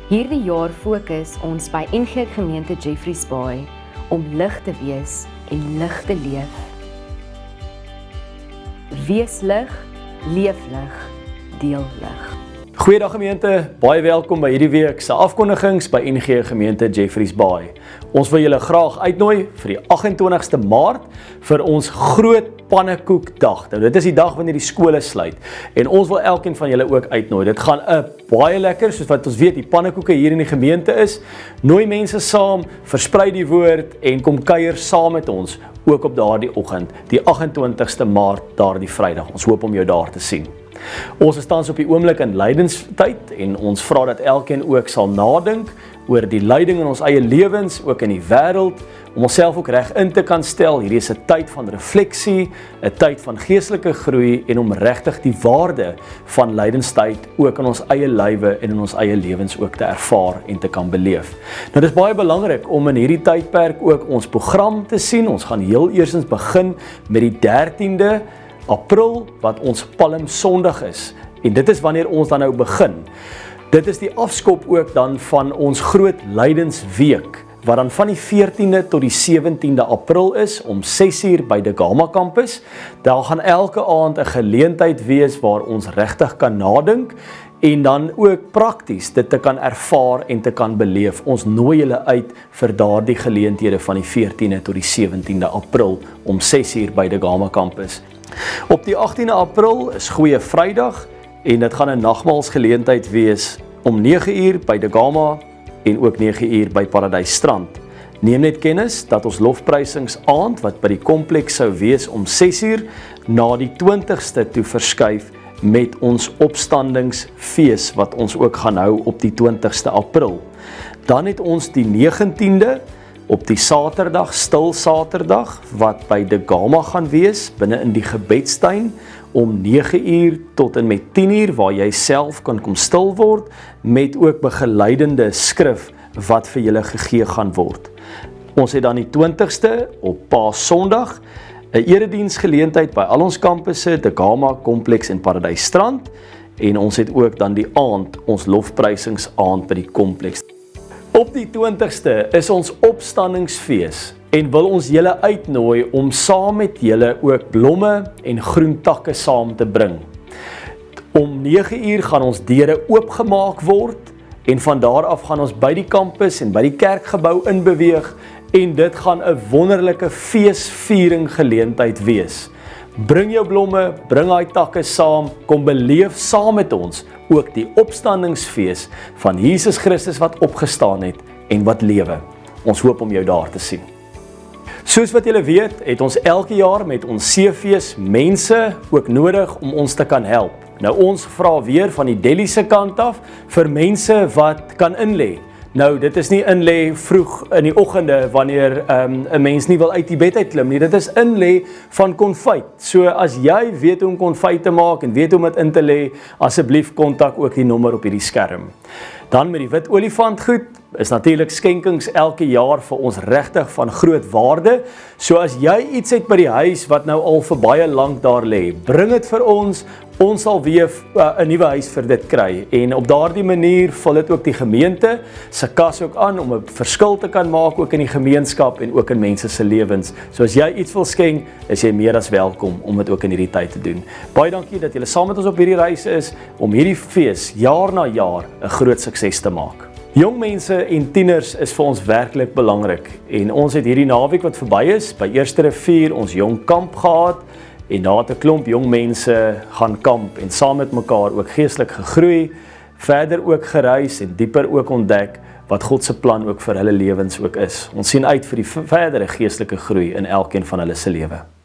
Hierdie jaar fokus ons by NG Gemeente Jeffreys Bay om lig te wees en lig te leef. Wees lig, leef lig, deel lig. Goeiedag gemeente, baie welkom by hierdie week se afkondigings by NG Gemeente Jeffreys Bay. Ons wil julle graag uitnooi vir die 28ste Maart vir ons groot pannekoekdag. Nou dit is die dag wanneer die skole sluit en ons wil elkeen van julle ook uitnooi. Dit gaan 'n baie lekker, soos wat ons weet, die pannekoeke hier in die gemeente is. Nooi mense saam, versprei die woord en kom kuier saam met ons ook op daardie oggend, die 28ste Maart, daardie Vrydag. Ons hoop om jou daar te sien. Ons is tans op die oomblik in lydenstyd en ons vra dat elkeen ook sal nadink oor die lyding in ons eie lewens, ook in die wêreld, om onsself ook reg in te kan stel. Hierdie is 'n tyd van refleksie, 'n tyd van geestelike groei en om regtig die waarde van lydenstyd ook in ons eie lywe en in ons eie lewens ook te ervaar en te kan beleef. Nou dis baie belangrik om in hierdie tydperk ook ons program te sien. Ons gaan heel eerstens begin met die 13de April, wat ons Palm Sondag is. En dit is wanneer ons dan nou begin. Dit is die afskop ook dan van ons groot lydensweek, wat dan van die 14de tot die 17de April is, om 6uur by De Gama Campus. Daar gaan elke aand 'n geleentheid wees waar ons regtig kan nadink, en dan ook prakties dit te kan ervaar en te kan beleef. Ons nooi julle uit vir daardie geleenthede van die 14de tot die 17de April, om 6uur by De Gama Campus. Op die 18de April is Goeie Vrydag en dit gaan 'n nagmaalsgeleentheid wees om 9uur by De Gama en ook 9uur by Paradysstrand. Neem net kennis dat ons lofprysingsaand wat by die kompleks sou wees om 6uur na die 20ste toe verskuif met ons opstandingsfees wat ons ook gaan hou op die 20ste April. Dan het ons die 19de op die Saterdag, stil Saterdag, wat by De Gama gaan wees, binne in die gebedstuin, om 9uur tot en met 10uur, waar jy self kan kom stil word, met ook begeleidende skrif, wat vir julle gegee gaan word. Ons het dan die 20ste op Paasondag, 'n erediensgeleentheid by al ons kampusse, De Gama, Kompleks en Paradysstrand, en ons het ook dan die aand, ons lofprysingsaand by die kompleks. Op die 20ste is ons opstandingsfees en wil ons julle uitnooi om saam met julle ook blomme en groentakke saam te bring. Om 9uur gaan ons deure oopgemaak word en van daar af gaan ons by die kampus en by die kerkgebou inbeweeg en dit gaan 'n wonderlike feesviering geleentheid wees. Bring jou blomme, bring daai takke saam, kom beleef saam met ons ook die opstandingsfees van Jesus Christus wat opgestaan het en wat lewe. Ons hoop om jou daar te sien. Soos wat julle weet, het ons elke jaar met ons seefees mense ook nodig om ons te kan help. Nou ons vra weer van die Delhi se kant af vir mense wat kan inlê. Nou, dit is nie inlê vroeg in die oggende wanneer 'n mens nie wil uit die bed uitklim nie. Dit is inlê van konfyt. So as jy weet hoe om konfyt te maak en weet hoe om dit in te lê, asseblief kontak ook die nommer op hierdie skerm. Dan met die wit olifantgoed is natuurlik skenkings elke jaar vir ons regtig van groot waarde. So as jy iets het by die huis wat nou al vir baie lank daar lê, bring dit vir ons. Ons sal weer 'n nuwe huis vir dit kry en op daardie manier vul dit ook die gemeente se kas ook aan om 'n verskil te kan maak ook in die gemeenskap en ook in mense se lewens. So as jy iets wil skenk, is jy meer as welkom om dit ook in hierdie tyd te doen. Baie dankie dat julle saam met ons op hierdie reis is om hierdie fees jaar na jaar 'n groot sukses te maak. Jong mense en tieners is vir ons werklik belangrik en ons het hierdie naweek wat verby is by Eerste Rivier ons jong kamp gehad. En daar het 'n klomp jong mense gaan kamp en saam met mekaar ook geestelik gegroei, verder ook gereis en dieper ook ontdek wat God se plan ook vir hulle lewens ook is. Ons sien uit vir die verdere geestelike groei in elkeen van hulle se lewe.